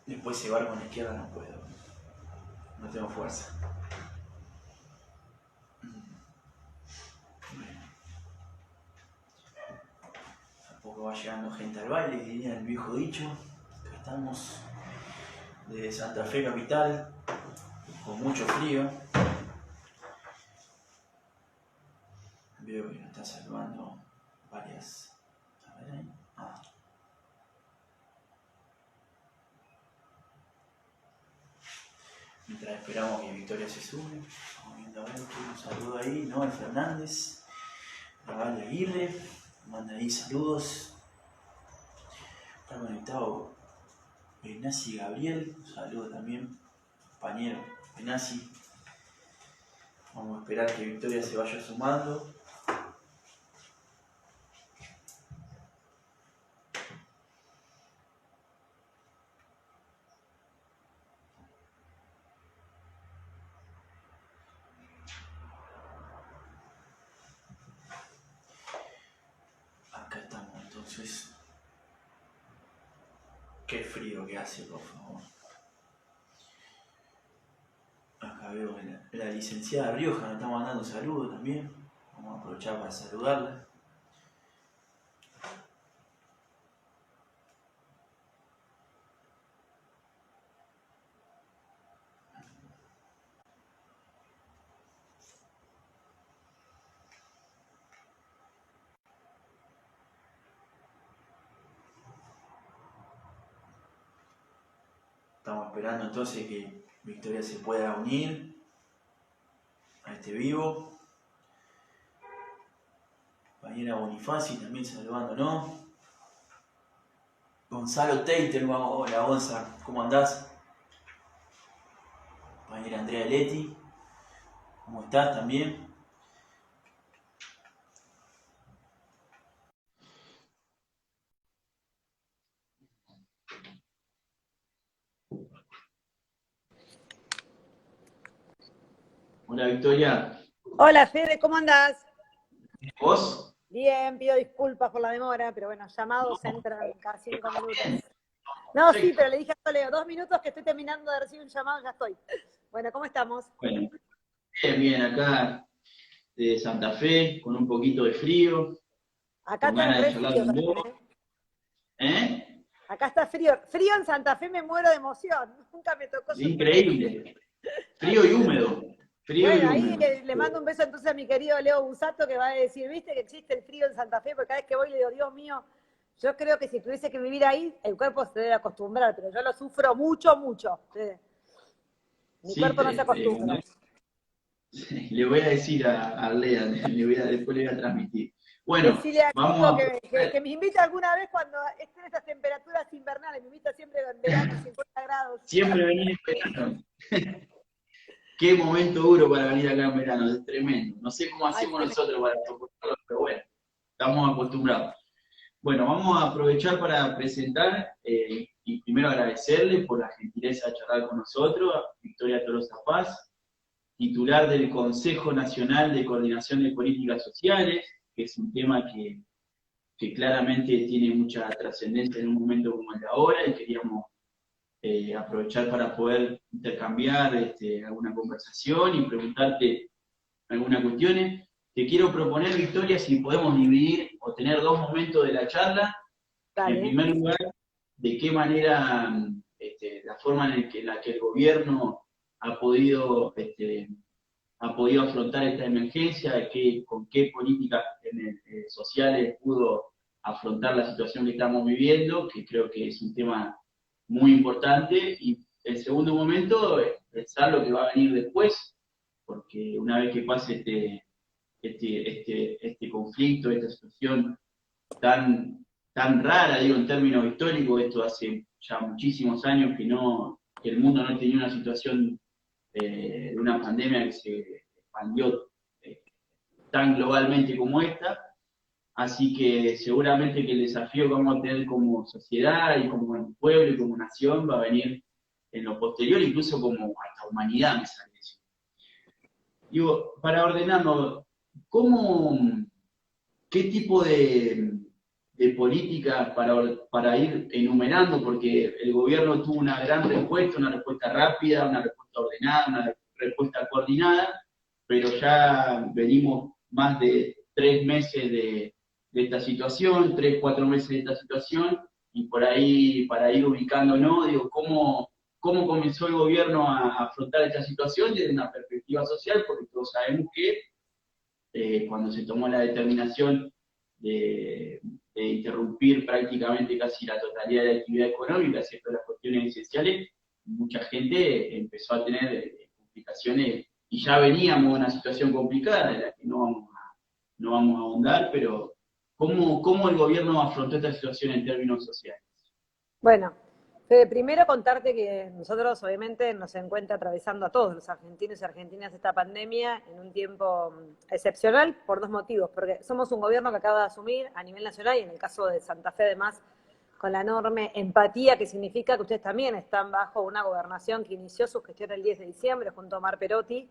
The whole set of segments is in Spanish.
Después cebar con la izquierda no puedo. No tengo fuerza. Bueno, tampoco va llegando gente al baile, diría el viejo dicho. Acá estamos de Santa Fe capital, con mucho frío. Veo que nos está saludando varias. A ver ahí. Mientras esperamos que Victoria se sube, vamos viendo a ver quién nos saluda ahí. Noel Fernández, Raval Aguirre, manda ahí saludos. Está conectado Benassi Gabriel, un saludo también, compañero Benassi. Vamos a esperar que Victoria se vaya sumando. Acá estamos entonces. Qué frío que hace, por favor. Acá veo que la licenciada Rioja nos está mandando saludos también. Vamos a aprovechar para saludarla. Estamos esperando entonces que Victoria se pueda unir a este vivo. Compañera Bonifaci también saludándonos. Gonzalo Teiter, hola Gonza, ¿cómo andás? Compañera Andrea Leti, ¿cómo estás también? Hola Victoria. Hola Fede, ¿cómo andás? ¿Vos? Bien, pido disculpas por la demora, pero bueno, llamados entran cada 5 minutos. No, sí, pero le dije a Leo, 2 minutos que estoy terminando de recibir un llamado, ya estoy. Bueno, ¿cómo estamos? Bueno, bien, acá de Santa Fe, con un poquito de frío. Acá Con está ganas de re charlar frío con también, vos. ¿eh? Acá está frío. Frío en Santa Fe, me muero de emoción. Nunca me tocó. Increíble. Frío y húmedo. Frío bueno, y ahí húmedo. le mando un beso entonces a mi querido Leo Busato, que va a decir, ¿viste que existe el frío en Santa Fe? Porque cada vez que voy le digo, Dios mío, yo creo que si tuviese que vivir ahí, el cuerpo se debe acostumbrar, pero yo lo sufro mucho, mucho. Mi cuerpo no se acostumbra. Le voy a decir a Lea, después le voy a transmitir. Bueno, decirle a vamos Nico a... que me invita alguna vez cuando estén estas temperaturas invernales. Me invita siempre en verano, 50 grados. Siempre venir en verano. Qué momento duro para venir acá en verano, es tremendo. No sé cómo hacemos nosotros para soportarlo, pero bueno, estamos acostumbrados. Bueno, vamos a aprovechar para presentar y primero agradecerle por la gentileza de charlar con nosotros, a Victoria Tolosa Paz, titular del Consejo Nacional de Coordinación de Políticas Sociales, que es un tema que claramente tiene mucha trascendencia en un momento como el de ahora, y queríamos aprovechar para poder intercambiar alguna conversación y preguntarte algunas cuestiones. Te quiero proponer, Victoria, si podemos dividir o tener 2 momentos de la charla. Dale. En primer lugar, de qué manera la forma en la que el gobierno ha podido afrontar esta emergencia, con qué políticas sociales pudo afrontar la situación que estamos viviendo, que creo que es un tema muy importante. Y el segundo momento es pensar lo que va a venir después, porque una vez que pase este conflicto, esta situación tan rara, digo, en términos históricos, esto hace ya muchísimos años que el mundo no tenía una situación de una pandemia que se expandió tan globalmente como esta, así que seguramente que el desafío que vamos a tener como sociedad y como pueblo y como nación va a venir en lo posterior, incluso como hasta humanidad, me sale eso. Digo, para ordenarnos, ¿qué tipo de de políticas para ir enumerando, porque el gobierno tuvo una gran respuesta, una respuesta rápida, una respuesta ordenada, una respuesta coordinada, pero ya venimos más de 3 meses de esta situación, 3, 4 meses de esta situación, y por ahí, para ir ubicándonos, digo, ¿cómo comenzó el gobierno a afrontar esta situación desde una perspectiva social? Porque todos sabemos que cuando se tomó la determinación de interrumpir prácticamente casi la totalidad de la actividad económica, excepto las cuestiones esenciales, mucha gente empezó a tener complicaciones, y ya veníamos en una situación complicada, de la que no vamos a ahondar, pero ¿cómo el gobierno afrontó esta situación en términos sociales? Bueno, Fede, primero contarte que nosotros obviamente nos encuentra atravesando a todos los argentinos y argentinas esta pandemia en un tiempo excepcional por dos motivos, porque somos un gobierno que acaba de asumir a nivel nacional y en el caso de Santa Fe además con la enorme empatía que significa que ustedes también están bajo una gobernación que inició su gestión el 10 de diciembre junto a Omar Perotti,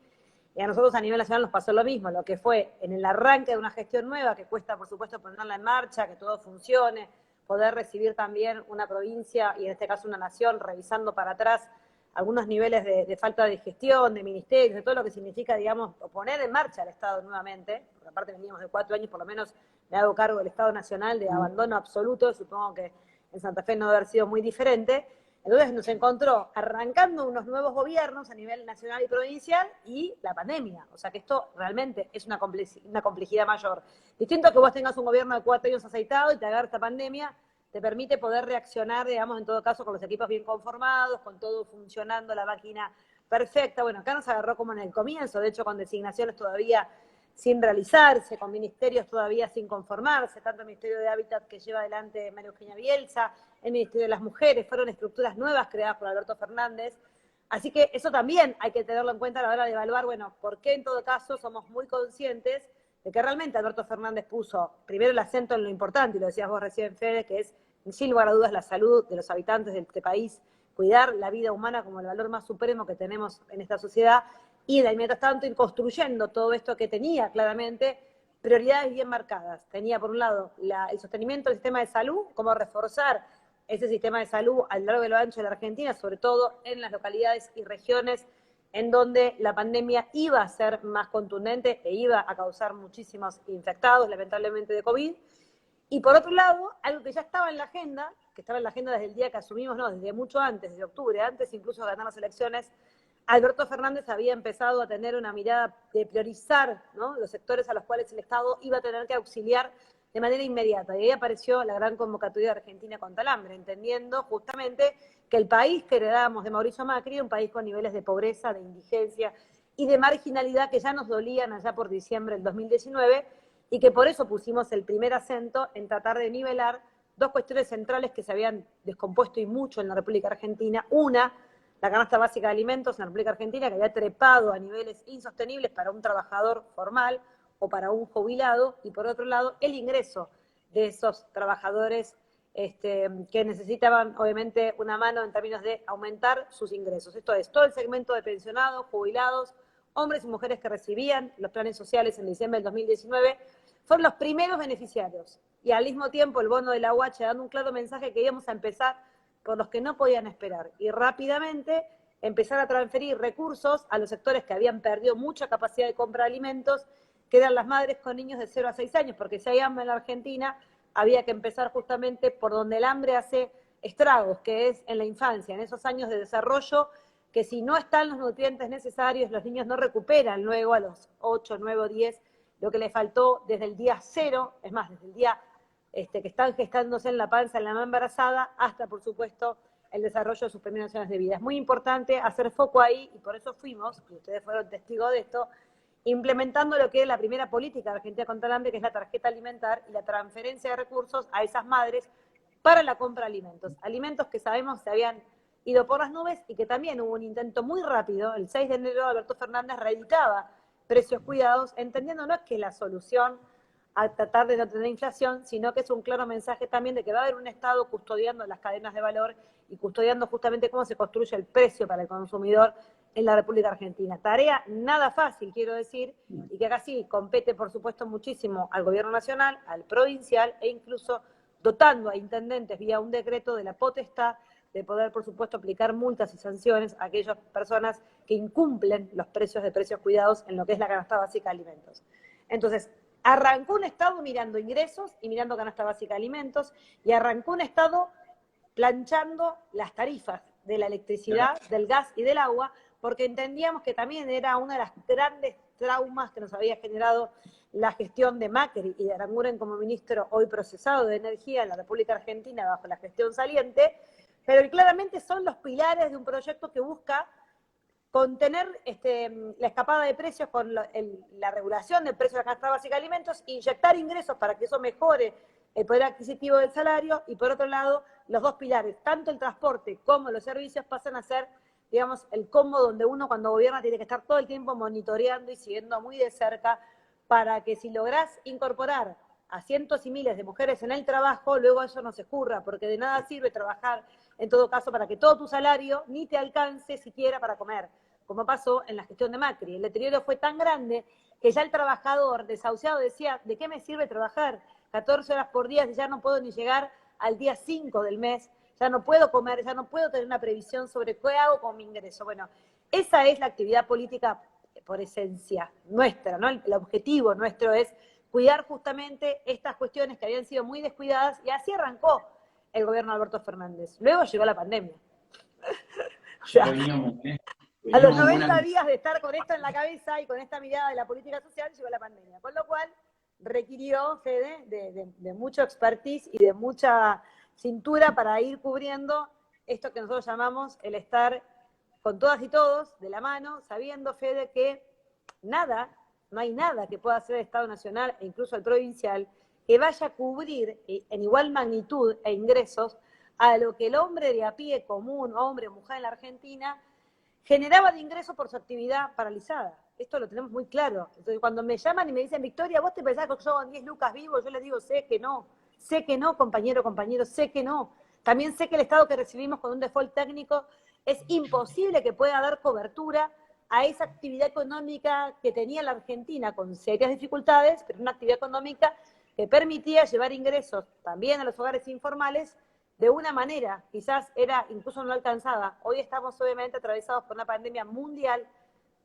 y a nosotros a nivel nacional nos pasó lo mismo, lo que fue en el arranque de una gestión nueva, que cuesta por supuesto ponerla en marcha, que todo funcione, poder recibir también una provincia y en este caso una nación revisando para atrás algunos niveles de falta de gestión, de ministerios, de todo lo que significa, digamos, poner en marcha al Estado nuevamente, porque aparte veníamos de 4 años, por lo menos me hago cargo del Estado Nacional de abandono absoluto, supongo que en Santa Fe no debe haber sido muy diferente. Entonces nos encontró arrancando unos nuevos gobiernos a nivel nacional y provincial y la pandemia. O sea que esto realmente es una complejidad mayor. Distinto a que vos tengas un gobierno de 4 años aceitado y te agarra esta pandemia, te permite poder reaccionar, digamos, en todo caso, con los equipos bien conformados, con todo funcionando, la máquina perfecta. Bueno, acá nos agarró como en el comienzo, de hecho, con designaciones todavía sin realizarse, con ministerios todavía sin conformarse, tanto el Ministerio de Hábitat que lleva adelante María Eugenia Bielsa, el Ministerio de las Mujeres, fueron estructuras nuevas creadas por Alberto Fernández. Así que eso también hay que tenerlo en cuenta a la hora de evaluar, bueno, por qué en todo caso somos muy conscientes de que realmente Alberto Fernández puso primero el acento en lo importante, y lo decías vos recién, Fede, que es, sin lugar a dudas, la salud de los habitantes de este país, cuidar la vida humana como el valor más supremo que tenemos en esta sociedad, y de ahí, mientras tanto, ir construyendo todo esto que tenía claramente prioridades bien marcadas. Tenía, por un lado, el sostenimiento del sistema de salud, cómo reforzar ese sistema de salud a lo largo y lo ancho de la Argentina, sobre todo en las localidades y regiones en donde la pandemia iba a ser más contundente e iba a causar muchísimos infectados, lamentablemente, de COVID. Y por otro lado, algo que ya estaba en la agenda, que estaba en la agenda desde el día que asumimos, no, desde mucho antes, desde octubre, antes incluso de ganar las elecciones, Alberto Fernández había empezado a tener una mirada de priorizar, ¿no?, los sectores a los cuales el Estado iba a tener que auxiliar de manera inmediata. Y ahí apareció la gran convocatoria de Argentina contra el hambre, entendiendo justamente que el país que heredábamos de Mauricio Macri era un país con niveles de pobreza, de indigencia y de marginalidad que ya nos dolían allá por diciembre del 2019, y que por eso pusimos el primer acento en tratar de nivelar dos cuestiones centrales que se habían descompuesto y mucho en la República Argentina. Una, la canasta básica de alimentos en la República Argentina, que había trepado a niveles insostenibles para un trabajador formal o para un jubilado, y por otro lado, el ingreso de esos trabajadores que necesitaban, obviamente, una mano en términos de aumentar sus ingresos. Esto es, todo el segmento de pensionados, jubilados, hombres y mujeres que recibían los planes sociales en diciembre del 2019, fueron los primeros beneficiarios. Y al mismo tiempo, el bono de la UH dando un claro mensaje que íbamos a empezar por los que no podían esperar y rápidamente empezar a transferir recursos a los sectores que habían perdido mucha capacidad de compra de alimentos, que eran las madres con niños de 0 a 6 años, porque si hay hambre en la Argentina, había que empezar justamente por donde el hambre hace estragos, que es en la infancia, en esos años de desarrollo, que si no están los nutrientes necesarios, los niños no recuperan luego a los 8, 9 o 10 lo que les faltó desde el día 0, es más, desde el día que están gestándose en la panza, en la mamá embarazada, hasta, por supuesto, el desarrollo de sus primeras años de vida. Es muy importante hacer foco ahí, y por eso fuimos, y ustedes fueron testigos de esto, implementando lo que es la primera política de Argentina contra el hambre, que es la tarjeta alimentar y la transferencia de recursos a esas madres para la compra de alimentos. Alimentos que sabemos se habían ido por las nubes y que también hubo un intento muy rápido. El 6 de enero Alberto Fernández reeditaba precios cuidados, entendiendo no es que la solución a tratar de no tener inflación, sino que es un claro mensaje también de que va a haber un Estado custodiando las cadenas de valor y custodiando justamente cómo se construye el precio para el consumidor en la República Argentina. Tarea nada fácil, quiero decir, y que acá sí compete, por supuesto, muchísimo al gobierno nacional, al provincial e incluso dotando a intendentes vía un decreto de la potestad de poder, por supuesto, aplicar multas y sanciones a aquellas personas que incumplen los precios de precios cuidados en lo que es la canasta básica de alimentos. Entonces, arrancó un Estado mirando ingresos y mirando canasta básica de alimentos, y arrancó un Estado planchando las tarifas de la electricidad, del gas y del agua, porque entendíamos que también era una de las grandes traumas que nos había generado la gestión de Macri y de Aranguren como ministro hoy procesado de energía en la República Argentina bajo la gestión saliente, pero que claramente son los pilares de un proyecto que busca contener la escapada de precios con la regulación del precio de la canasta básica de alimentos, inyectar ingresos para que eso mejore el poder adquisitivo del salario, y por otro lado, los dos pilares, tanto el transporte como los servicios, pasan a ser, digamos, el combo donde uno cuando gobierna tiene que estar todo el tiempo monitoreando y siguiendo muy de cerca para que si lográs incorporar a cientos y miles de mujeres en el trabajo, luego eso no se escurra, porque de nada sirve trabajar, en todo caso, para que todo tu salario ni te alcance siquiera para comer, como pasó en la gestión de Macri. El deterioro fue tan grande que ya el trabajador desahuciado decía, ¿de qué me sirve trabajar 14 horas por día si ya no puedo ni llegar al día 5 del mes? Ya no puedo comer, ya no puedo tener una previsión sobre qué hago con mi ingreso. Bueno, esa es la actividad política por esencia nuestra, ¿no? El objetivo nuestro es cuidar justamente estas cuestiones que habían sido muy descuidadas, y así arrancó el gobierno de Alberto Fernández. Luego llegó la pandemia. O sea, a los 90 días de estar con esto en la cabeza y con esta mirada de la política social, llegó la pandemia. Con lo cual requirió, Fede, de mucho expertise y de mucha cintura para ir cubriendo esto que nosotros llamamos el estar con todas y todos de la mano, sabiendo, Fede, que no hay nada que pueda hacer el Estado Nacional e incluso el provincial que vaya a cubrir en igual magnitud e ingresos a lo que el hombre de a pie común, hombre o mujer en la Argentina, generaba de ingresos por su actividad paralizada. Esto lo tenemos muy claro. Entonces, cuando me llaman y me dicen, Victoria, ¿vos te pensás que yo con 10 lucas vivo? Yo les digo, sé que no, compañero, sé que no. También sé que el Estado que recibimos con un default técnico es imposible que pueda dar cobertura a esa actividad económica que tenía la Argentina con serias dificultades, pero una actividad económica que permitía llevar ingresos también a los hogares informales de una manera, quizás era, incluso no alcanzada. Hoy estamos obviamente atravesados por una pandemia mundial,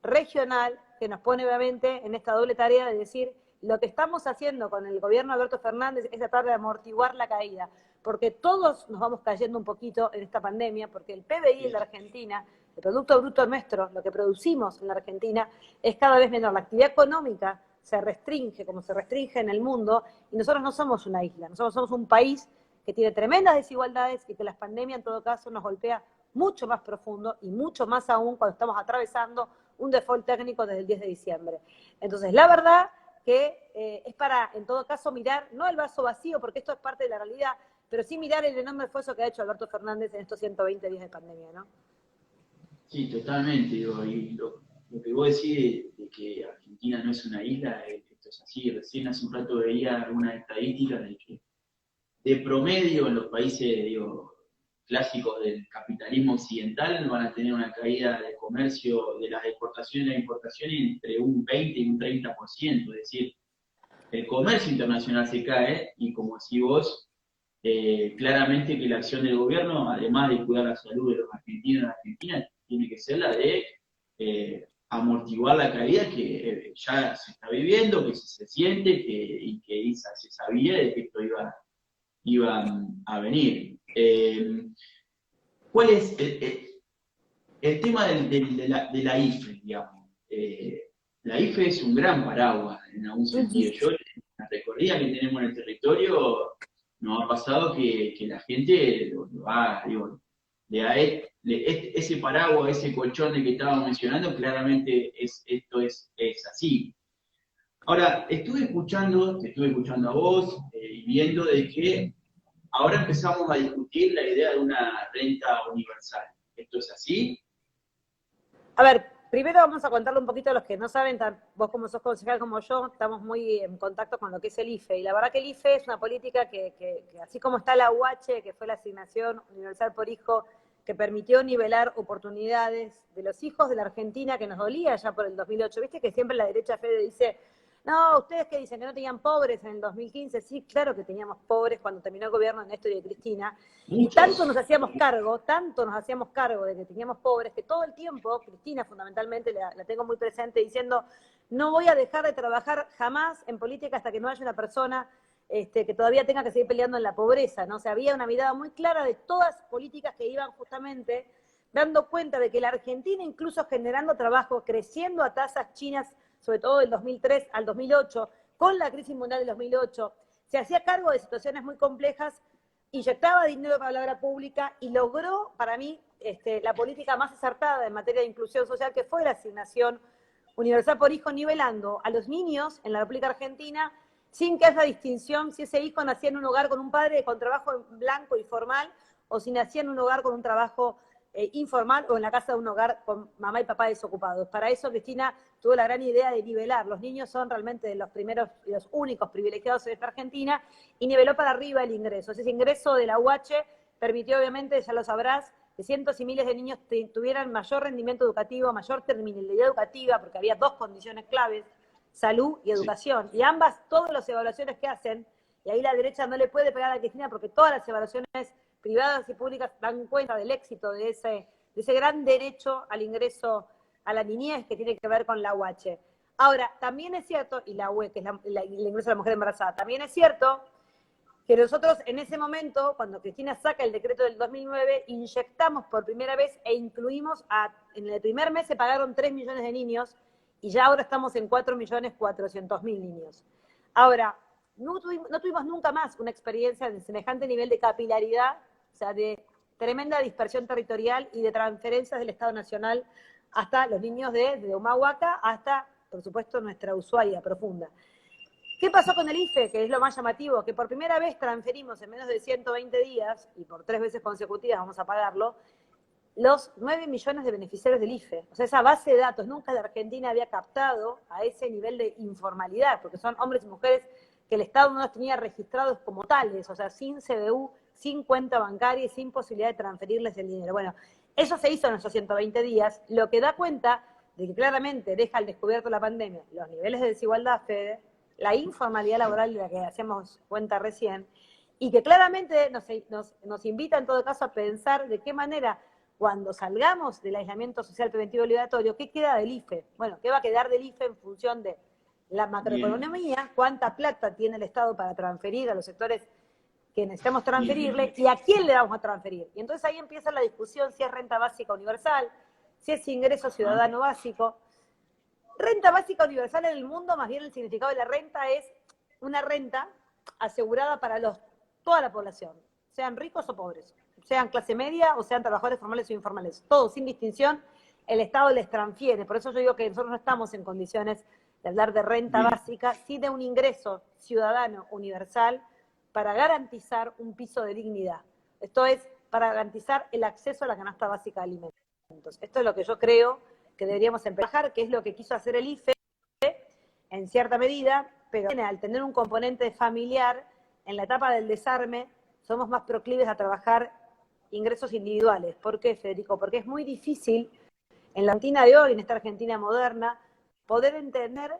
regional, que nos pone obviamente en esta doble tarea de decir, lo que estamos haciendo con el gobierno de Alberto Fernández es tratar de amortiguar la caída, porque todos nos vamos cayendo un poquito en esta pandemia, porque el PBI en la Argentina, el Producto Bruto nuestro, lo que producimos en la Argentina, es cada vez menor. La actividad económica se restringe como se restringe en el mundo, y nosotros no somos una isla, nosotros somos un país que tiene tremendas desigualdades y que la pandemia en todo caso nos golpea mucho más profundo y mucho más aún cuando estamos atravesando un default técnico desde el 10 de diciembre. Entonces, la verdad que es para, en todo caso, mirar, no el vaso vacío, porque esto es parte de la realidad, pero sí mirar el enorme esfuerzo que ha hecho Alberto Fernández en estos 120 días de pandemia, ¿no? Sí, totalmente. Digo, y lo que vos decís de que Argentina no es una isla, esto es así. Recién hace un rato veía algunas estadísticas de que de promedio en los países, digo, clásicos del capitalismo occidental van a tener una caída de comercio de las exportaciones y las importaciones entre un 20 y un 30%, es decir, el comercio internacional se cae y como decís vos, claramente que la acción del gobierno, además de cuidar la salud de los argentinos y las argentinas, tiene que ser la de amortiguar la caída que ya se está viviendo, que se siente y que se sabía de que esto iban a venir. ¿Cuál es el tema de la IFE, digamos? La IFE es un gran paraguas en algún sentido. Yo, en la recorrida que tenemos en el territorio, nos ha pasado que la gente lo ha, digo, ese paraguas, ese colchón de que estábamos mencionando, claramente esto es así. Ahora, te estuve escuchando a vos y viendo de que ahora empezamos a discutir la idea de una renta universal. ¿Esto es así? A ver, primero vamos a contarle un poquito a los que no saben, vos como sos concejal como yo, estamos muy en contacto con lo que es el IFE. Y la verdad que el IFE es una política que así como está la UH, que fue la asignación universal por hijo, que permitió nivelar oportunidades de los hijos de la Argentina, que nos dolía ya por el 2008. Viste que siempre la derecha, Fede, dice, No, ustedes que dicen que no tenían pobres en el 2015, sí, claro que teníamos pobres cuando terminó el gobierno de Néstor y de Cristina, y tanto nos hacíamos cargo de que teníamos pobres, que todo el tiempo, Cristina fundamentalmente la tengo muy presente, diciendo, no voy a dejar de trabajar jamás en política hasta que no haya una persona que todavía tenga que seguir peleando en la pobreza, ¿no? O sea, había una mirada muy clara de todas las políticas que iban justamente dando cuenta de que la Argentina, incluso generando trabajo, creciendo a tasas chinas, sobre todo del 2003 al 2008, con la crisis mundial del 2008, se hacía cargo de situaciones muy complejas, inyectaba dinero para la obra pública y logró, para mí, la política más acertada en materia de inclusión social, que fue la asignación universal por hijo, nivelando a los niños en la República Argentina sin que haya distinción si ese hijo nacía en un hogar con un padre con trabajo blanco y formal o si nacía en un hogar con un trabajo informal o en la casa de un hogar con mamá y papá desocupados. Para eso Cristina tuvo la gran idea de nivelar. Los niños son realmente de los primeros y los únicos privilegiados en esta Argentina y niveló para arriba el ingreso. Ese ingreso de la UH permitió, obviamente, ya lo sabrás, que cientos y miles de niños tuvieran mayor rendimiento educativo, mayor terminalidad educativa, porque había dos condiciones claves, salud y educación. Sí. Y ambas, todas las evaluaciones que hacen, y ahí la derecha no le puede pegar a Cristina porque todas las evaluaciones privadas y públicas dan cuenta del éxito de ese gran derecho al ingreso a la niñez que tiene que ver con la UH. Ahora, también es cierto, y la UE, que es el ingreso a la mujer embarazada, también es cierto que nosotros en ese momento, cuando Cristina saca el decreto del 2009, inyectamos por primera vez e incluimos, en el primer mes se pagaron 3 millones de niños y ya ahora estamos en 4.400.000 niños. Ahora, no tuvimos nunca más una experiencia de semejante nivel de capilaridad, o sea, de tremenda dispersión territorial y de transferencias del Estado Nacional hasta los niños de Humahuaca hasta, por supuesto, nuestra Ushuaia profunda. ¿Qué pasó con el IFE? Que es lo más llamativo, que por primera vez transferimos en menos de 120 días, y por 3 veces consecutivas vamos a pagarlo, los 9 millones de beneficiarios del IFE. O sea, esa base de datos nunca de Argentina había captado a ese nivel de informalidad, porque son hombres y mujeres que el Estado no los tenía registrados como tales, o sea, sin CBU, sin cuenta bancaria y sin posibilidad de transferirles el dinero. Bueno, eso se hizo en esos 120 días, lo que da cuenta de que claramente deja al descubierto la pandemia los niveles de desigualdad, Fede, la informalidad laboral de la que hacemos cuenta recién, y que claramente nos invita en todo caso a pensar de qué manera, cuando salgamos del aislamiento social preventivo obligatorio, ¿qué queda del IFE? Bueno, ¿qué va a quedar del IFE en función de la macroeconomía? ¿Cuánta plata tiene el Estado para transferir a los sectores que necesitamos transferirle? ¿Y a quién le vamos a transferir? Y entonces ahí empieza la discusión si es renta básica universal, si es ingreso ciudadano básico. Renta básica universal en el mundo, más bien el significado de la renta es una renta asegurada para toda la población, sean ricos o pobres, sean clase media o sean trabajadores formales o informales, todos sin distinción, el Estado les transfiere. Por eso yo digo que nosotros no estamos en condiciones de hablar de renta básica, sí de un ingreso ciudadano universal para garantizar un piso de dignidad. Esto es para garantizar el acceso a la canasta básica de alimentos. Esto es lo que yo creo que deberíamos empezar, que es lo que quiso hacer el IFE en cierta medida, pero al tener un componente familiar, en la etapa del desarme, somos más proclives a trabajar ingresos individuales. ¿Por qué, Federico? Porque es muy difícil en la Argentina de hoy, en esta Argentina moderna, poder entender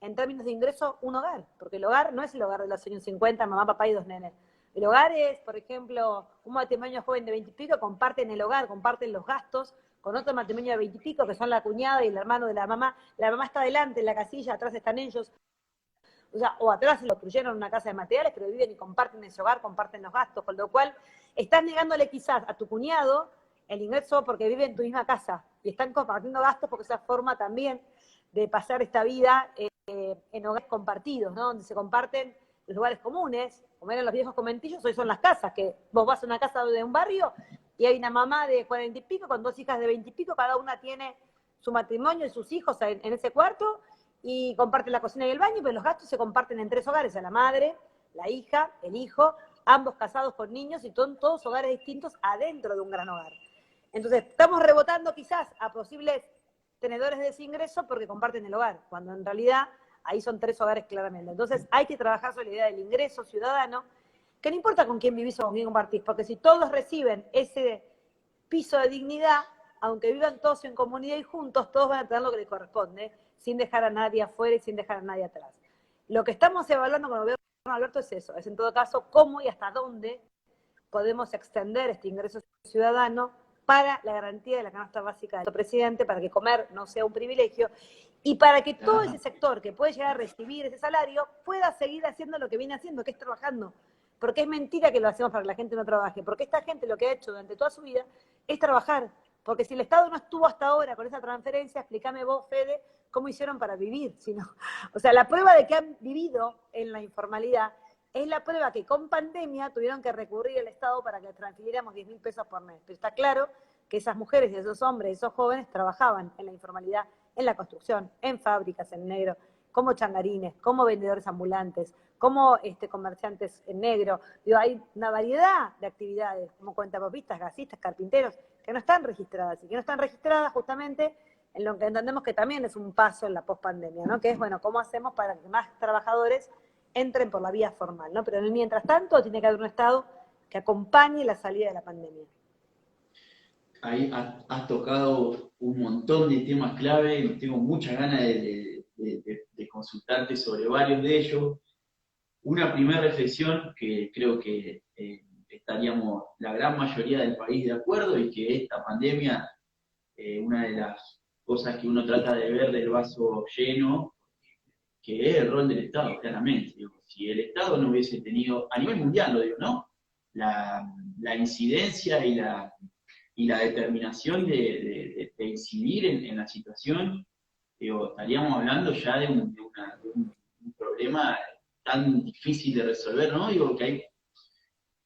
en términos de ingreso un hogar, porque el hogar no es el hogar de los años 50, mamá, papá y 2 nenes. El hogar es, por ejemplo, un matrimonio joven de 20 y pico, comparten el hogar, comparten los gastos, con otro matrimonio de 20 y pico, que son la cuñada y el hermano de la mamá está adelante en la casilla, atrás están ellos, o sea, o atrás se lo construyeron una casa de materiales, pero viven y comparten ese hogar, comparten los gastos, con lo cual estás negándole quizás a tu cuñado el ingreso porque vive en tu misma casa, y están compartiendo gastos porque esa forma también de pasar esta vida en hogares compartidos, ¿no? Donde se comparten los lugares comunes, como eran los viejos conventillos, hoy son las casas, que vos vas a una casa de un barrio y hay una mamá de 40 y pico con 2 hijas de 20 y pico, cada una tiene su matrimonio y sus hijos en ese cuarto y comparten la cocina y el baño, pero los gastos se comparten en 3 hogares, a la madre, la hija, el hijo, ambos casados con niños y son todos hogares distintos adentro de un gran hogar. Entonces, estamos rebotando quizás a posibles tenedores de ese ingreso porque comparten el hogar, cuando en realidad ahí son 3 hogares claramente. Entonces, hay que trabajar sobre la idea del ingreso ciudadano, que no importa con quién vivís o con quién compartís, porque si todos reciben ese piso de dignidad, aunque vivan todos en comunidad y juntos, todos van a tener lo que les corresponde, sin dejar a nadie afuera y sin dejar a nadie atrás. Lo que estamos evaluando con el gobierno de Alberto es eso, es en todo caso cómo y hasta dónde podemos extender este ingreso ciudadano para la garantía de la canasta básica del presidente, para que comer no sea un privilegio y para que todo ese sector que puede llegar a recibir ese salario pueda seguir haciendo lo que viene haciendo, que es trabajando. Porque es mentira que lo hacemos para que la gente no trabaje, porque esta gente lo que ha hecho durante toda su vida es trabajar. Porque si el Estado no estuvo hasta ahora con esa transferencia, explícame vos, Fede, cómo hicieron para vivir. O sea, la prueba de que han vivido en la informalidad es la prueba que con pandemia tuvieron que recurrir al Estado para que transfiriéramos 10.000 pesos por mes. Pero está claro que esas mujeres y esos hombres, esos jóvenes trabajaban en la informalidad, en la construcción, en fábricas en negro, como changarines, como vendedores ambulantes, como comerciantes en negro. Digo, hay una variedad de actividades, como cuentapropistas, gasistas, carpinteros, que no están registradas y que no están registradas justamente en lo que entendemos que también es un paso en la pospandemia, ¿no? Que es, bueno, ¿cómo hacemos para que más trabajadores entren por la vía formal, ¿no? Pero mientras tanto tiene que haber un Estado que acompañe la salida de la pandemia. Ahí has tocado un montón de temas clave, tengo muchas ganas de consultarte sobre varios de ellos. Una primera reflexión que creo que estaríamos la gran mayoría del país de acuerdo y que esta pandemia, una de las cosas que uno trata de ver del vaso lleno, que es el rol del Estado, claramente. Digo, si el Estado no hubiese tenido, a nivel mundial lo digo, ¿no? La incidencia y la determinación de incidir en la situación, digo, estaríamos hablando ya de un problema tan difícil de resolver, ¿no? Digo que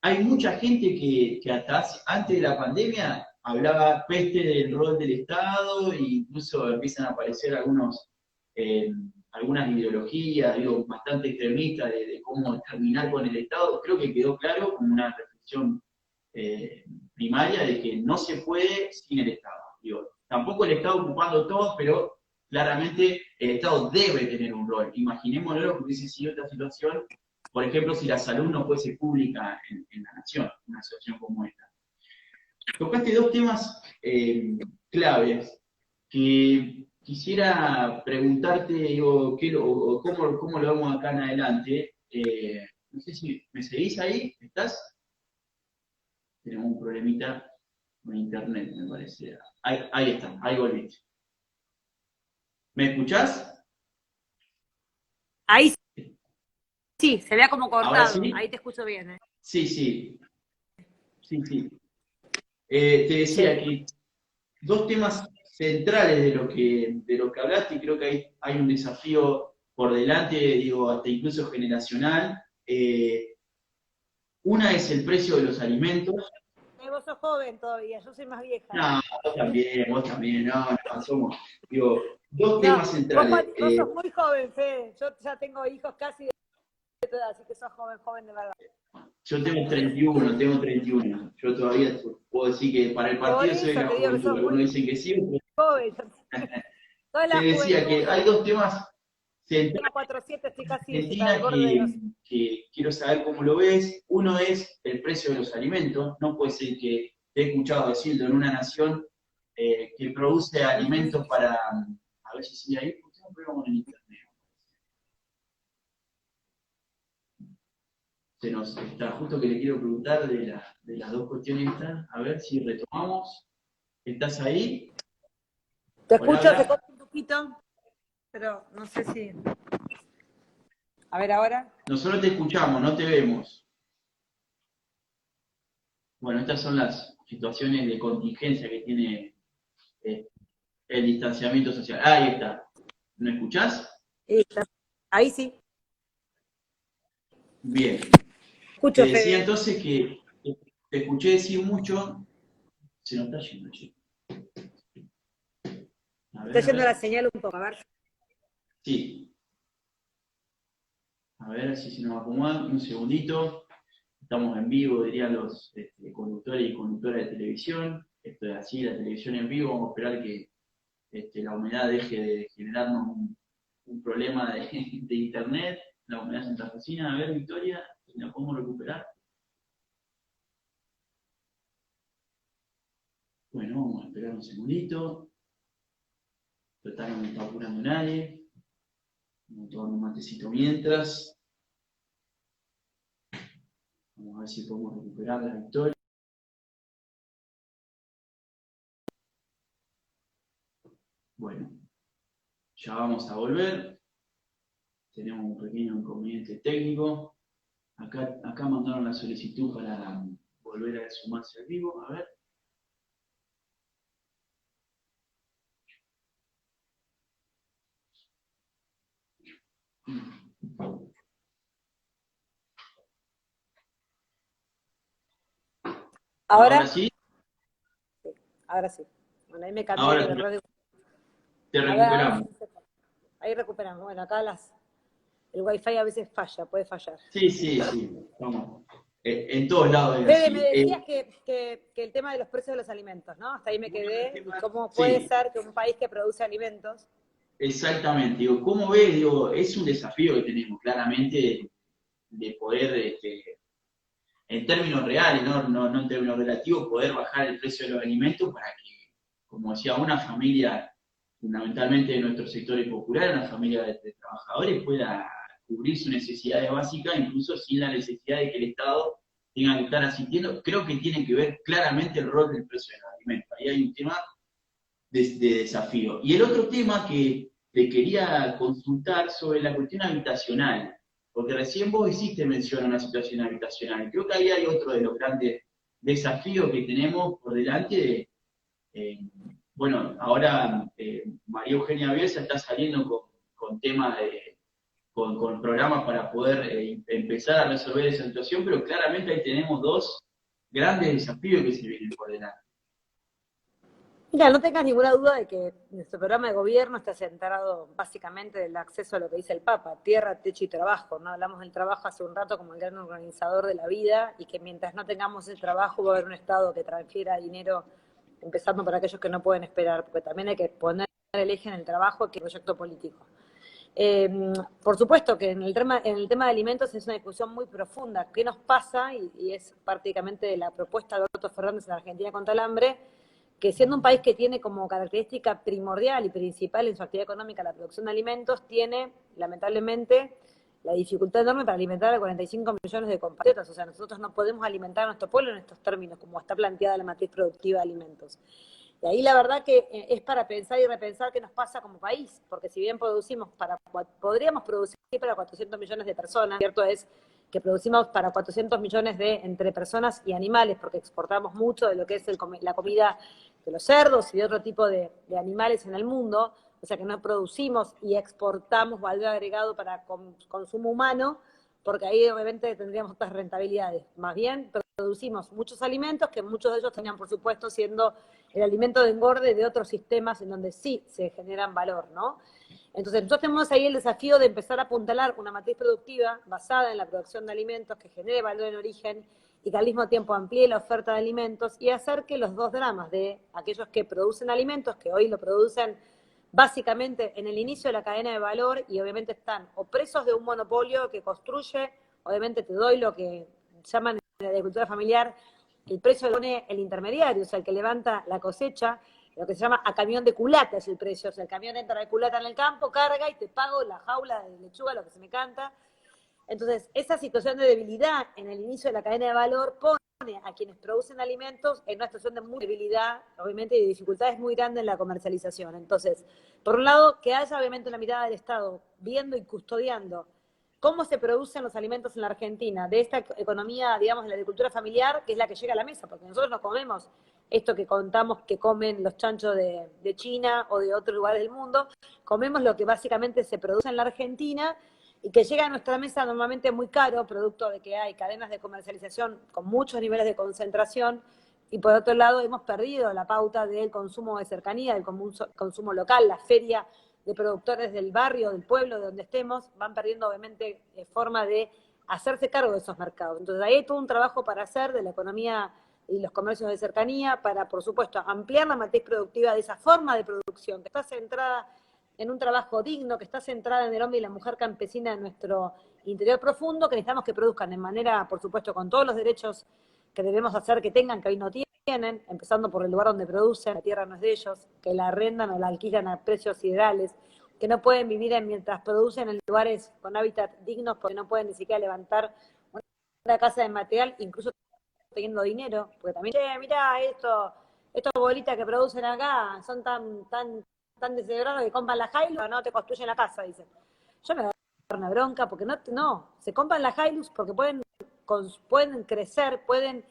hay mucha gente que hasta antes de la pandemia hablaba peste del rol del Estado e incluso empiezan a aparecer algunas ideologías, digo, bastante extremistas de cómo terminar con el Estado. Creo que quedó claro como una reflexión primaria de que no se puede sin el Estado. Digo, tampoco el Estado ocupando todo, pero claramente el Estado debe tener un rol. Imaginémoslo que hubiese sido otra situación, por ejemplo, si la salud no fuese pública en la nación, una situación como esta. Tocaste dos temas claves que quisiera preguntarte, digo, cómo lo vamos acá en adelante. No sé si me seguís ahí, ¿estás? Tenemos un problemita con internet, me parece. Ahí está, ahí volviste. ¿Me escuchás? Ahí sí, se vea como ¿Ahora cortado, sí? ahí te escucho bien. Sí, sí, sí. Te decía Sí. que dos temas centrales de lo que hablaste, y creo que hay un desafío por delante, digo, hasta incluso generacional. Una es el precio de los alimentos. Vos sos joven todavía, yo soy más vieja. No, vos también, no, somos, digo, dos No, temas vos, centrales. Mati, vos sos muy joven, Fede. Yo ya tengo hijos casi de tu edad, así que sos joven, joven de verdad. Yo tengo 31. Yo todavía puedo decir que para el Por partido soy eso una te digo que juventud. sos Algunos muy dicen que sí, otros. joven. Toda Te la decía juventud que de hay dos temas centrales tengo 400, estoy casi Argentina al borde de los... que quiero saber cómo lo ves. Uno es el precio de los alimentos. No puede ser que te he escuchado decirlo en una nación que produce alimentos para. A ver si sigue ahí, porque no pegamos en internet. Se nos está justo que le quiero preguntar de las dos cuestiones estas. A ver si retomamos. ¿Estás ahí? Te Hola, escucho, se hola. corta un poquito, pero no sé si... A ver ahora. Nosotros te escuchamos, no te vemos. Bueno, estas son las situaciones de contingencia que tiene eh, el distanciamiento social. Ahí está. ¿Me escuchás? Ahí sí. Bien. Te Escucho, decía Fede. entonces que te escuché decir mucho. Se nos está yendo, chico. A Está ver, a yendo la ver. señal un poco, a ver. Sí. A ver si se nos acomoda. Un segundito. Estamos en vivo, dirían los conductores y conductoras de televisión. Esto es así, la televisión en vivo. Vamos a esperar que la humedad deje de generarnos un problema de internet. La humedad santafesina. A ver, Victoria, si la podemos recuperar. Bueno, vamos a esperar un segundito. Total, no me está apurando nadie. Vamos a tomar un matecito mientras. Vamos a ver si podemos recuperar la victoria. Bueno, ya vamos a volver. Tenemos un pequeño inconveniente técnico. Acá mandaron la solicitud para volver a sumarse al vivo. A ver. ¿Ahora sí? Sí, ahora sí. Bueno, ahí me cambié Ahora de radio. te recuperamos. Ahí recuperamos. Bueno, acá el wifi a veces falla, puede fallar. Sí. Vamos. En todos lados es Fede, así. me decías que el tema de los precios de los alimentos, ¿no? Hasta ahí me quedé. ¿Y cómo puede ser que un país que produce alimentos? Exactamente. Digo, ¿cómo ves? Digo, es un desafío que tenemos, claramente, de poder, en términos reales, no en términos relativos, poder bajar el precio de los alimentos para que, como decía, una familia, fundamentalmente de nuestro sector popular, una familia de trabajadores, pueda cubrir sus necesidades básicas, incluso sin la necesidad de que el Estado tenga que estar asistiendo. Creo que tiene que ver claramente el rol del precio de los alimentos. Ahí hay un tema de desafío. Y el otro tema que te quería consultar sobre la cuestión habitacional, porque recién vos hiciste mención a una situación habitacional. Creo que ahí hay otro de los grandes desafíos que tenemos por delante de, bueno, ahora María Eugenia Bielsa está saliendo con temas con programas para poder empezar a resolver esa situación, pero claramente ahí tenemos dos grandes desafíos que se vienen por delante. Mira, no tengas ninguna duda de que nuestro programa de gobierno está centrado básicamente en el acceso a lo que dice el Papa, tierra, techo y trabajo, ¿no? Hablamos del trabajo hace un rato como el gran organizador de la vida y que mientras no tengamos el trabajo va a haber un Estado que transfiera dinero, empezando por aquellos que no pueden esperar, porque también hay que poner el eje en el trabajo que el proyecto político. Por supuesto que en el tema de alimentos es una discusión muy profunda. ¿Qué nos pasa? Y es prácticamente la propuesta de Alberto Fernández en Argentina contra el hambre, que siendo un país que tiene como característica primordial y principal en su actividad económica la producción de alimentos, tiene, lamentablemente, la dificultad enorme para alimentar a 45 millones de compatriotas. O sea, nosotros no podemos alimentar a nuestro pueblo en estos términos, como está planteada la matriz productiva de alimentos. Y ahí la verdad que es para pensar y repensar qué nos pasa como país, porque si bien podríamos producir para 400 millones de personas, cierto es que producimos para 400 millones entre personas y animales, porque exportamos mucho de lo que es la comida de los cerdos y de otro tipo de animales en el mundo, o sea que no producimos y exportamos valor agregado para consumo humano, porque ahí obviamente tendríamos otras rentabilidades. Más bien producimos muchos alimentos, que muchos de ellos tenían por supuesto siendo el alimento de engorde de otros sistemas en donde sí se generan valor, ¿no? Entonces nosotros tenemos ahí el desafío de empezar a apuntalar una matriz productiva basada en la producción de alimentos que genere valor en origen y que al mismo tiempo amplíe la oferta de alimentos y hacer que los dos dramas de aquellos que producen alimentos, que hoy lo producen básicamente en el inicio de la cadena de valor y obviamente están o presos de un monopolio que construye, obviamente te doy lo que llaman en la agricultura familiar, el precio lo pone el intermediario, o sea, el que levanta la cosecha, lo que se llama a camión de culata es el precio, o sea, el camión entra de culata en el campo, carga y te pago la jaula de lechuga, lo que se me canta. Entonces, esa situación de debilidad en el inicio de la cadena de valor pone a quienes producen alimentos en una situación de muy debilidad, obviamente, y de dificultades muy grandes en la comercialización. Entonces, por un lado, que haya obviamente una mirada del Estado viendo y custodiando cómo se producen los alimentos en la Argentina, de esta economía, digamos, de la agricultura familiar, que es la que llega a la mesa, porque nosotros no comemos esto que contamos que comen los chanchos de China o de otros lugares del mundo, comemos lo que básicamente se produce en la Argentina y que llega a nuestra mesa normalmente muy caro, producto de que hay cadenas de comercialización con muchos niveles de concentración, y por otro lado hemos perdido la pauta del consumo de cercanía, del consumo local, la feria de productores del barrio, del pueblo, de donde estemos, van perdiendo obviamente forma de hacerse cargo de esos mercados. Entonces ahí hay todo un trabajo para hacer de la economía y los comercios de cercanía para, por supuesto, ampliar la matriz productiva de esa forma de producción que está centrada en un trabajo digno, que está centrada en el hombre y la mujer campesina de nuestro interior profundo, que necesitamos que produzcan de manera, por supuesto, con todos los derechos que debemos hacer que tengan, que hoy no tienen, empezando por el lugar donde producen, la tierra no es de ellos, que la arrendan o la alquilan a precios ideales, que no pueden vivir mientras producen en lugares con hábitat dignos porque no pueden ni siquiera levantar una casa de material, incluso teniendo dinero, porque también, mirá, estos bolitas que producen acá son tan descerebrados que compran la Hilux, no te construyen la casa, dicen. Yo me da una bronca porque no, se compran la Hilux porque pueden crecer, pueden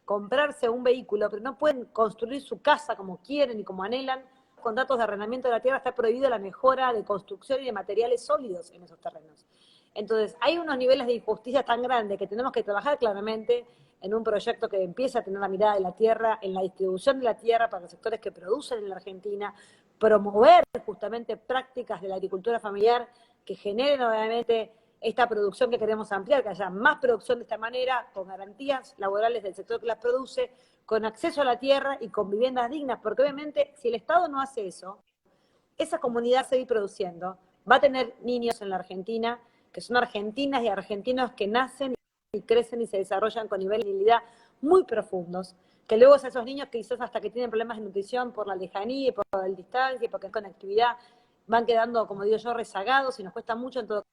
comprarse un vehículo, pero no pueden construir su casa como quieren y como anhelan. Con datos de arrendamiento de la tierra está prohibido la mejora de construcción y de materiales sólidos en esos terrenos. Entonces, hay unos niveles de injusticia tan grandes que tenemos que trabajar claramente en un proyecto que empiece a tener la mirada de la tierra, en la distribución de la tierra para los sectores que producen en la Argentina, promover justamente prácticas de la agricultura familiar que generen obviamente esta producción que queremos ampliar, que haya más producción de esta manera, con garantías laborales del sector que las produce, con acceso a la tierra y con viviendas dignas, porque obviamente si el Estado no hace eso, esa comunidad va a seguir produciendo, va a tener niños en la Argentina, que son argentinas y argentinos que nacen y crecen y se desarrollan con niveles de dignidad muy profundos, que luego esos niños que quizás hasta que tienen problemas de nutrición por la lejanía, por la distancia, porque es conectividad, van quedando, como digo yo, rezagados y nos cuesta mucho en todo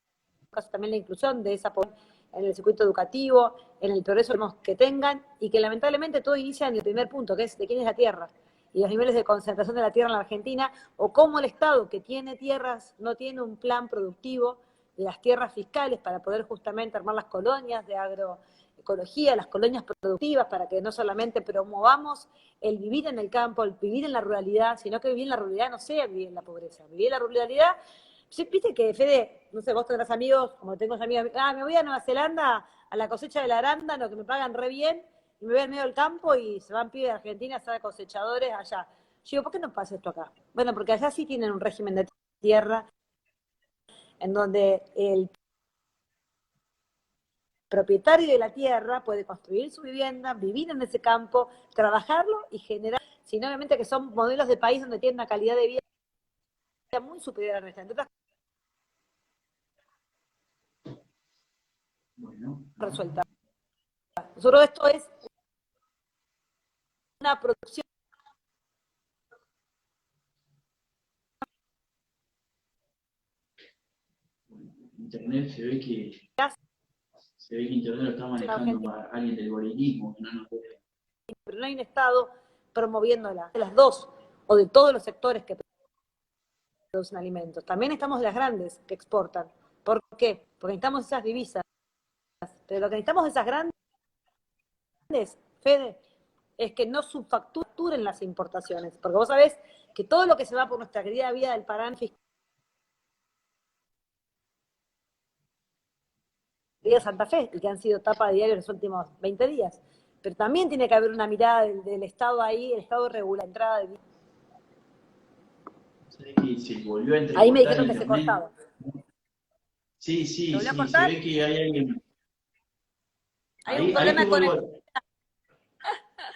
caso también la inclusión de esa población en el circuito educativo, en el progreso que tengan, y que lamentablemente todo inicia en el primer punto, que es de quién es la tierra, y los niveles de concentración de la tierra en la Argentina, o cómo el Estado que tiene tierras no tiene un plan productivo de las tierras fiscales para poder justamente armar las colonias de agroecología, las colonias productivas, para que no solamente promovamos el vivir en el campo, el vivir en la ruralidad, sino que vivir en la ruralidad no sea vivir en la pobreza, vivir en la ruralidad. Sí, viste que, Fede, no sé, vos tendrás amigos, como tengo amigos, me voy a Nueva Zelanda a la cosecha del arándano, que me pagan re bien, y me voy al medio del campo y se van pibes de Argentina a ser cosechadores allá. Yo digo, ¿por qué no pasa esto acá? Bueno, porque allá sí tienen un régimen de tierra en donde el propietario de la tierra puede construir su vivienda, vivir en ese campo, trabajarlo y generar, sino obviamente que son modelos de país donde tienen una calidad de vida muy superior a nuestra. Entonces, Bueno. resuelta. Nosotros esto es una producción. Internet se ve que Internet lo está manejando para alguien del gorilismo, que no nos puede. Pero no hay un Estado promoviéndola, de las dos, o de todos los sectores que producen alimentos. También estamos de las grandes que exportan. ¿Por qué? Porque necesitamos esas divisas. Pero lo que necesitamos de esas grandes, Fede, es que no subfacturen las importaciones. Porque vos sabés que todo lo que se va por nuestra querida vía del Parán fiscal de Santa Fe, y que han sido tapa de diario en los últimos 20 días. Pero también tiene que haber una mirada del Estado ahí, el Estado regula la entrada de... Que se volvió a entrecortar. Ahí me dijeron que se cortaba. Sí, ¿Se volvió a se cortar? ve que hay alguien. Hay un problema con el...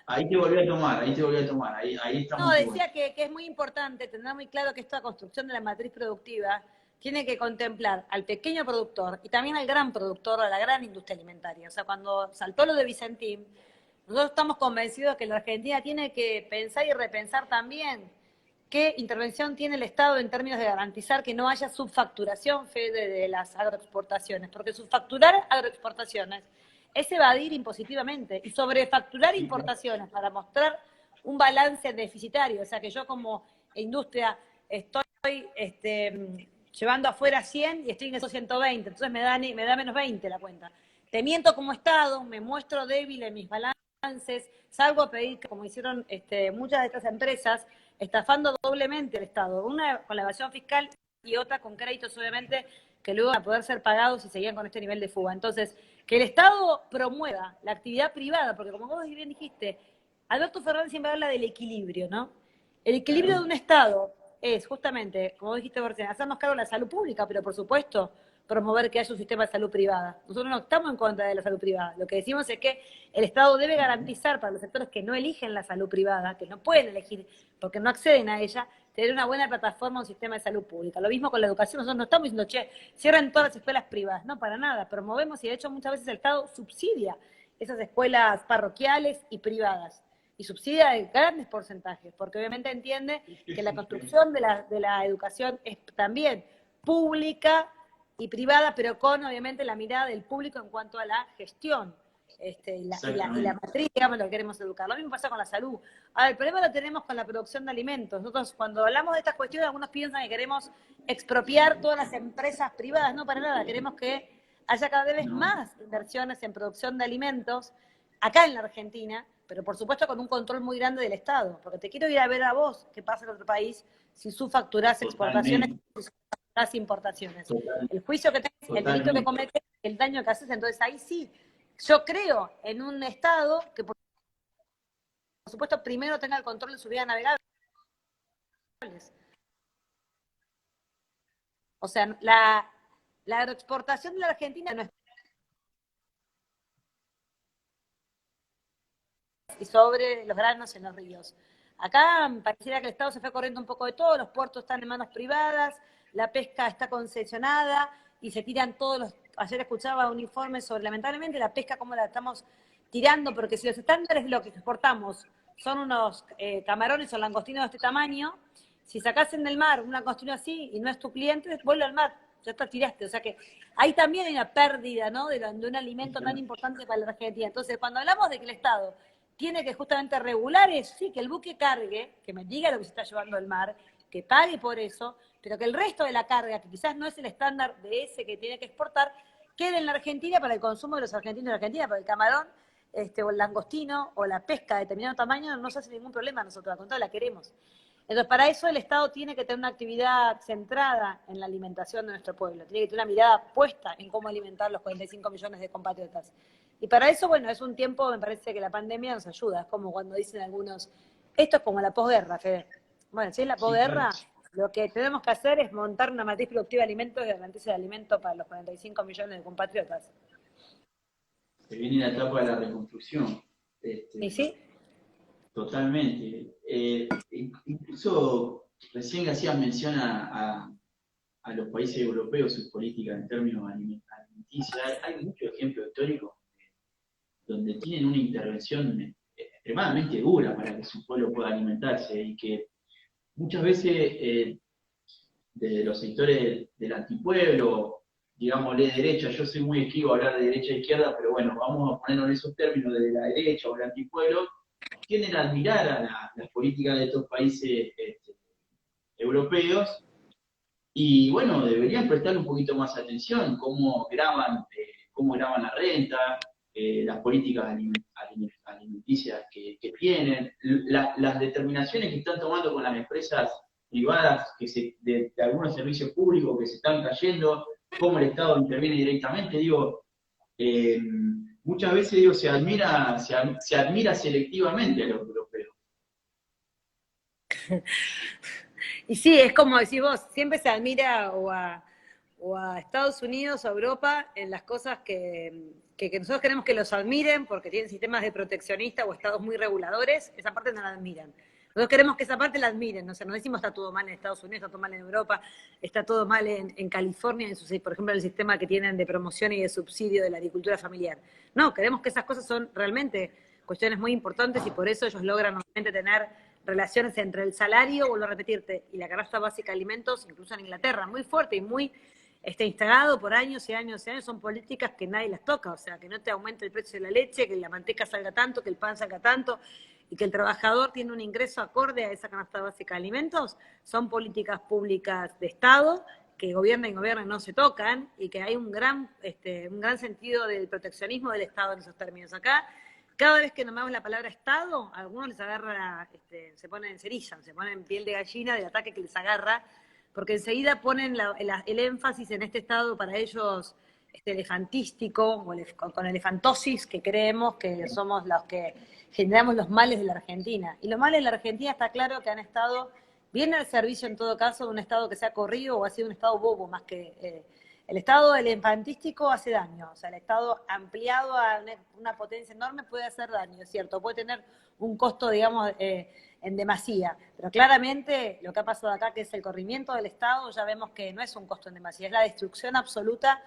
Ahí te volví a tomar, ahí estamos. No, decía que es muy importante tener muy claro que esta construcción de la matriz productiva tiene que contemplar al pequeño productor y también al gran productor, a la gran industria alimentaria. O sea, cuando saltó lo de Vicentín, nosotros estamos convencidos que la Argentina tiene que pensar y repensar también qué intervención tiene el Estado en términos de garantizar que no haya subfacturación, Fede, de las agroexportaciones, porque subfacturar agroexportaciones es evadir impositivamente y sobrefacturar importaciones para mostrar un balance deficitario, o sea que yo como industria estoy llevando afuera 100 y estoy en esos 120, entonces me da menos 20 la cuenta. Te miento como Estado, me muestro débil en mis balances, salgo a pedir, como hicieron muchas de estas empresas, estafando doblemente al Estado, una con la evasión fiscal y otra con créditos, obviamente, que luego van a poder ser pagados si seguían con este nivel de fuga. Entonces, que el Estado promueva la actividad privada, porque como vos bien dijiste, Alberto Fernández siempre habla del equilibrio, ¿no? El equilibrio de un Estado es justamente, como dijiste recién, hacernos cargo de la salud pública, pero por supuesto promover que haya un sistema de salud privada. Nosotros no estamos en contra de la salud privada. Lo que decimos es que el Estado debe garantizar para los sectores que no eligen la salud privada, que no pueden elegir porque no acceden a ella, tener una buena plataforma, un sistema de salud pública. Lo mismo con la educación. Nosotros no estamos diciendo, che, cierran todas las escuelas privadas. No, para nada. Promovemos y de hecho muchas veces el Estado subsidia esas escuelas parroquiales y privadas. y subsidia en grandes porcentajes, porque obviamente entiende que la construcción de la educación es también pública y privada, pero con obviamente la mirada del público en cuanto a la gestión. Y la matriz, digamos, lo que queremos educar. Lo mismo pasa con la salud. Ahora, el problema lo tenemos con la producción de alimentos. Nosotros, cuando hablamos de estas cuestiones, algunos piensan que queremos expropiar todas las empresas privadas. No, para nada. Queremos que haya cada vez más inversiones en producción de alimentos acá en la Argentina, pero por supuesto con un control muy grande del Estado. Porque te quiero ir a ver a vos qué pasa en otro país si subfacturás exportaciones y subfacturás importaciones. Totalmente. El juicio que tenés, el delito que cometes, el daño que haces, entonces ahí sí. Yo creo en un Estado que, por supuesto, primero tenga el control de su vida navegable. O sea, la agroexportación de la Argentina no es. Y sobre los granos en los ríos. Acá pareciera que el Estado se fue corriendo un poco de todo, los puertos están en manos privadas, la pesca está concesionada y se tiran todos los... Ayer escuchaba un informe sobre, lamentablemente, la pesca, cómo la estamos tirando, porque si los estándares de lo que exportamos son unos camarones o langostinos de este tamaño, si sacasen del mar un langostino así y no es tu cliente, vuelve al mar, ya te tiraste. O sea que ahí también hay una pérdida, ¿no?, de un alimento tan importante para la Argentina. Entonces, cuando hablamos de que el Estado tiene que justamente regular eso, sí, que el buque cargue, que me diga lo que se está llevando al mar, que pague por eso, pero que el resto de la carga, que quizás no es el estándar de ese que tiene que exportar, quede en la Argentina para el consumo de los argentinos de la Argentina, porque el camarón, o el langostino, o la pesca de determinado tamaño no se hace ningún problema a nosotros, al contrario, la queremos. Entonces, para eso el Estado tiene que tener una actividad centrada en la alimentación de nuestro pueblo, tiene que tener una mirada puesta en cómo alimentar los 45 millones de compatriotas. Y para eso, bueno, es un tiempo, me parece que la pandemia nos ayuda, es como cuando dicen algunos, esto es como la posguerra, Fede. Bueno, si es la posguerra, sí, claro, lo que tenemos que hacer es montar una matriz productiva de alimentos y garantiza de alimento para los 45 millones de compatriotas. Se viene la etapa de la reconstrucción. ¿Y sí? Totalmente. Incluso recién hacían mención a los países europeos, sus políticas en términos alimenticios. Hay muchos ejemplos históricos donde tienen una intervención extremadamente dura para que su pueblo pueda alimentarse y que muchas veces desde los sectores del antipueblo, digámosle derecha, yo soy muy esquivo a hablar de derecha e izquierda, pero bueno, vamos a ponerlo en esos términos, de la derecha o el antipueblo, tienden a admirar a las políticas de estos países europeos y bueno, deberían prestarle un poquito más atención cómo graban la renta, las políticas alimenticias que tienen, las determinaciones que están tomando con las empresas privadas de algunos servicios públicos que se están cayendo, cómo el Estado interviene directamente. Digo, muchas veces se admira selectivamente a los europeos. Y sí, es como decís vos, siempre se admira o a Estados Unidos o a Europa en las cosas que nosotros queremos que los admiren porque tienen sistemas de proteccionista o estados muy reguladores, esa parte no la admiran. Nosotros queremos que esa parte la admiren, no decimos está todo mal en Estados Unidos, está todo mal en Europa, está todo mal en California, por ejemplo, el sistema que tienen de promoción y de subsidio de la agricultura familiar. No, queremos que esas cosas son realmente cuestiones muy importantes y por eso ellos logran normalmente tener relaciones entre el salario, vuelvo a repetirte, y la canasta básica de alimentos, incluso en Inglaterra, muy fuerte y muy instalado por años y años y años, son políticas que nadie las toca, o sea, que no te aumente el precio de la leche, que la manteca salga tanto, que el pan salga tanto, y que el trabajador tiene un ingreso acorde a esa canasta básica de alimentos, son políticas públicas de Estado que gobiernan y gobiernan no se tocan, y que hay un gran sentido del proteccionismo del Estado en esos términos. Acá, cada vez que nombramos la palabra Estado, a algunos les agarra, se ponen cerillas, se ponen piel de gallina del ataque que les agarra, porque enseguida ponen el énfasis en este Estado para ellos elefantístico, o con elefantosis, que creemos que somos los que generamos los males de la Argentina. Y los males de la Argentina está claro que han estado bien al servicio en todo caso de un Estado que se ha corrido o ha sido un Estado bobo, más que... el Estado elefantístico hace daño, o sea, el Estado ampliado a una potencia enorme puede hacer daño, es cierto, puede tener un costo, digamos, en demasía, pero claramente lo que ha pasado acá, que es el corrimiento del Estado, ya vemos que no es un costo en demasía, es la destrucción absoluta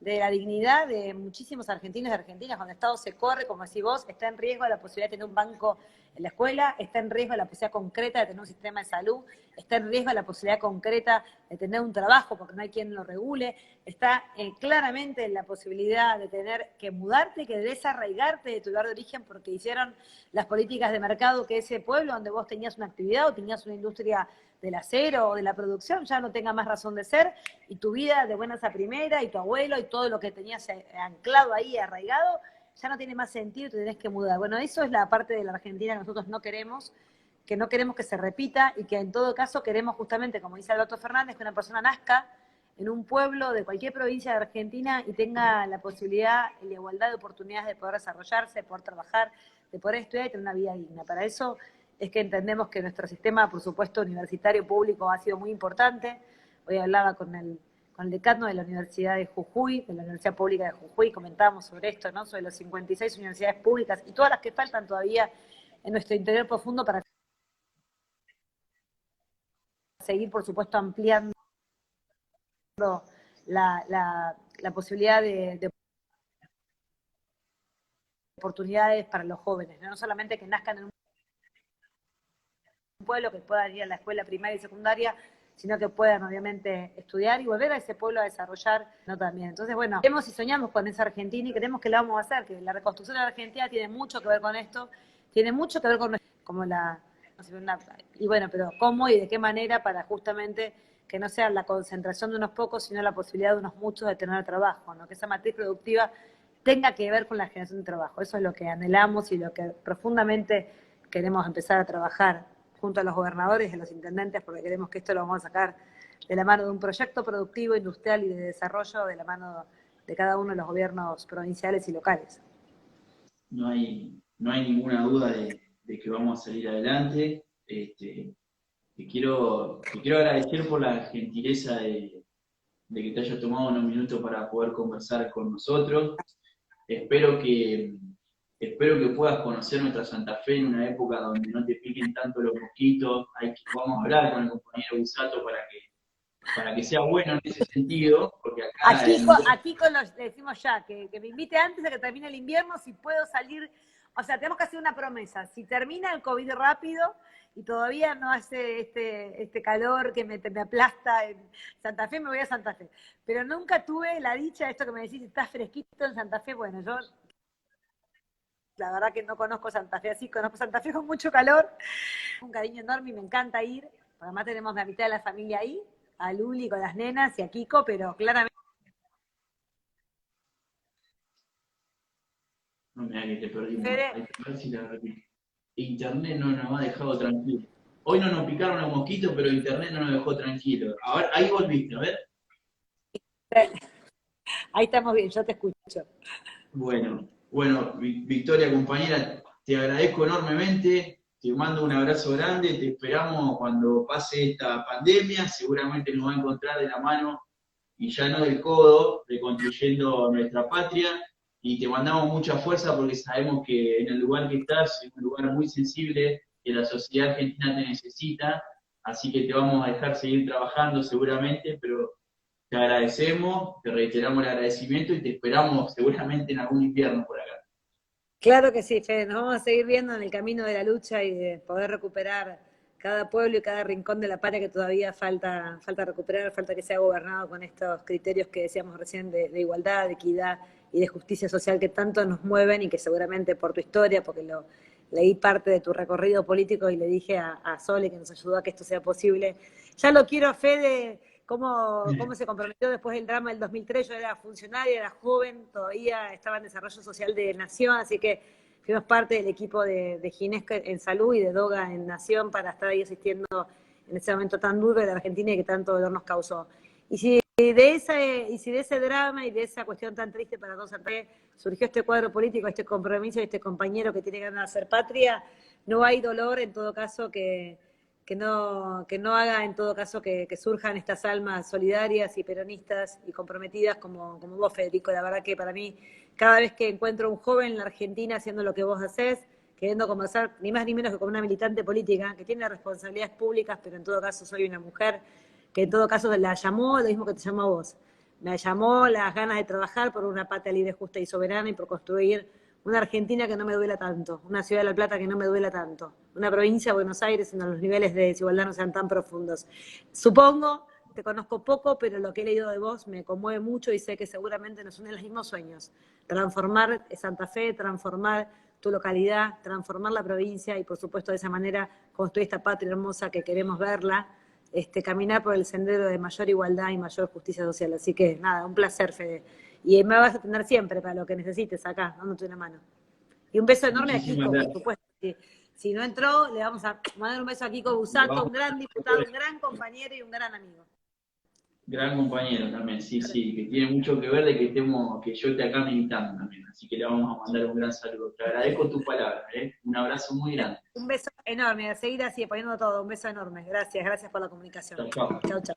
de la dignidad de muchísimos argentinos y argentinas. Cuando el Estado se corre, como decís vos, está en riesgo la posibilidad de tener un banco en la escuela, está en riesgo la posibilidad concreta de tener un sistema de salud, está en riesgo la posibilidad concreta de tener un trabajo porque no hay quien lo regule, está claramente en la posibilidad de tener que mudarte, que desarraigarte de tu lugar de origen porque hicieron las políticas de mercado que ese pueblo donde vos tenías una actividad o tenías una industria del acero o de la producción ya no tenga más razón de ser y tu vida de buenas a primera y tu abuelo y todo lo que tenías anclado ahí, arraigado, ya no tiene más sentido y te tenés que mudar. Bueno, eso es la parte de la Argentina que nosotros no queremos que se repita y que en todo caso queremos justamente, como dice Alberto Fernández, que una persona nazca en un pueblo de cualquier provincia de Argentina y tenga la posibilidad y la igualdad de oportunidades de poder desarrollarse, de poder trabajar, de poder estudiar y tener una vida digna. Para eso es que entendemos que nuestro sistema, por supuesto, universitario público ha sido muy importante. Hoy hablaba con el decano de la Universidad de Jujuy, de la Universidad Pública de Jujuy, comentábamos sobre esto, ¿no? Sobre las 56 universidades públicas y todas las que faltan todavía en nuestro interior profundo para seguir, por supuesto, ampliando la posibilidad de oportunidades para los jóvenes, ¿no? No solamente que nazcan en un pueblo, que puedan ir a la escuela primaria y secundaria, sino que puedan obviamente estudiar y volver a ese pueblo a desarrollar, ¿no? También. Entonces, bueno, queremos y soñamos con esa Argentina y creemos que la vamos a hacer, que la reconstrucción de la Argentina tiene mucho que ver con esto, tiene mucho que ver con como la, no sé, y bueno, pero cómo y de qué manera para justamente que no sea la concentración de unos pocos, sino la posibilidad de unos muchos de tener trabajo, ¿no? Que esa matriz productiva tenga que ver con la generación de trabajo. Eso es lo que anhelamos y lo que profundamente queremos empezar a trabajar junto a los gobernadores y a los intendentes, porque queremos que esto lo vamos a sacar de la mano de un proyecto productivo, industrial y de desarrollo de la mano de cada uno de los gobiernos provinciales y locales. No hay ninguna duda de que vamos a salir adelante. Te quiero agradecer por la gentileza de que te hayas tomado unos minutos para poder conversar con nosotros. Espero que puedas conocer nuestra Santa Fe en una época donde no te piquen tanto los mosquitos. Vamos a hablar con el compañero Busato para que sea bueno en ese sentido, porque acá... Aquí con los decimos ya, que me invite antes de que termine el invierno, si puedo salir, o sea, tenemos que hacer una promesa, si termina el COVID rápido y todavía no hace este calor que me aplasta en Santa Fe, me voy a Santa Fe. Pero nunca tuve la dicha, esto que me decís, estás fresquito en Santa Fe, bueno, yo la verdad que no conozco Santa Fe así, conozco Santa Fe con mucho calor, un cariño enorme y me encanta ir, además tenemos la mitad de la familia ahí, a Luli con las nenas y a Kiko, pero claramente... No me da que te perdimos. Hay que ver si la repito. Internet no nos ha dejado tranquilos. Hoy no nos picaron los mosquitos, pero Internet no nos dejó tranquilos. A ver, ahí volviste, a ver. Ahí estamos bien, yo te escucho. Bueno, Victoria, compañera, te agradezco enormemente, te mando un abrazo grande, te esperamos cuando pase esta pandemia, seguramente nos va a encontrar de la mano y ya no del codo, reconstruyendo nuestra patria, y te mandamos mucha fuerza porque sabemos que en el lugar que estás es un lugar muy sensible, que la sociedad argentina te necesita, así que te vamos a dejar seguir trabajando seguramente, pero te agradecemos, te reiteramos el agradecimiento y te esperamos seguramente en algún invierno por acá. Claro que sí, Fede, nos vamos a seguir viendo en el camino de la lucha y de poder recuperar cada pueblo y cada rincón de la patria que todavía falta recuperar, falta que sea gobernado con estos criterios que decíamos recién de igualdad, de equidad y de justicia social que tanto nos mueven y que seguramente por tu historia, porque leí parte de tu recorrido político y le dije a Sole que nos ayudó a que esto sea posible. Ya lo quiero, Fede, cómo se comprometió después del drama del 2003. Yo era funcionaria, era joven, todavía estaba en desarrollo social de Nación, así que fuimos parte del equipo de Ginés en salud y de Doga en Nación para estar ahí asistiendo en ese momento tan duro de la Argentina y que tanto dolor nos causó. Y si de ese drama y de esa cuestión tan triste para todos surgió este cuadro político, este compromiso, este compañero que tiene ganas de hacer patria, no hay dolor en todo caso que no haga en todo caso que surjan estas almas solidarias y peronistas y comprometidas como vos, Federico. La verdad que para mí, cada vez que encuentro un joven en la Argentina haciendo lo que vos hacés, queriendo conversar ni más ni menos que con una militante política que tiene responsabilidades públicas, pero en todo caso soy una mujer que en todo caso la llamó, lo mismo que te llamó a vos, me llamó las ganas de trabajar por una patria libre, justa y soberana y por construir una Argentina que no me duela tanto, una ciudad de La Plata que no me duela tanto, una provincia de Buenos Aires en donde los niveles de desigualdad no sean tan profundos. Supongo, te conozco poco, pero lo que he leído de vos me conmueve mucho y sé que seguramente nos unen los mismos sueños. Transformar Santa Fe, transformar tu localidad, transformar la provincia y por supuesto de esa manera construir esta patria hermosa que queremos verla, caminar por el sendero de mayor igualdad y mayor justicia social. Así que nada, un placer, Fede. Y me vas a tener siempre para lo que necesites acá, dándote una mano. Y un beso enorme a Muchísimas Kiko, por gracias. supuesto. Si no entró, le vamos a mandar un beso a Kiko Busato, un gran diputado, un gran compañero y un gran amigo. Gran compañero también, sí, sí, que tiene mucho que ver de que estemos, que yo esté acá militando también, así que le vamos a mandar un gran saludo. Te agradezco tu palabra, un abrazo muy grande. Un beso enorme, a seguir así, poniendo todo, un beso enorme. Gracias, gracias por la comunicación. Chao, chao. Chau, chau.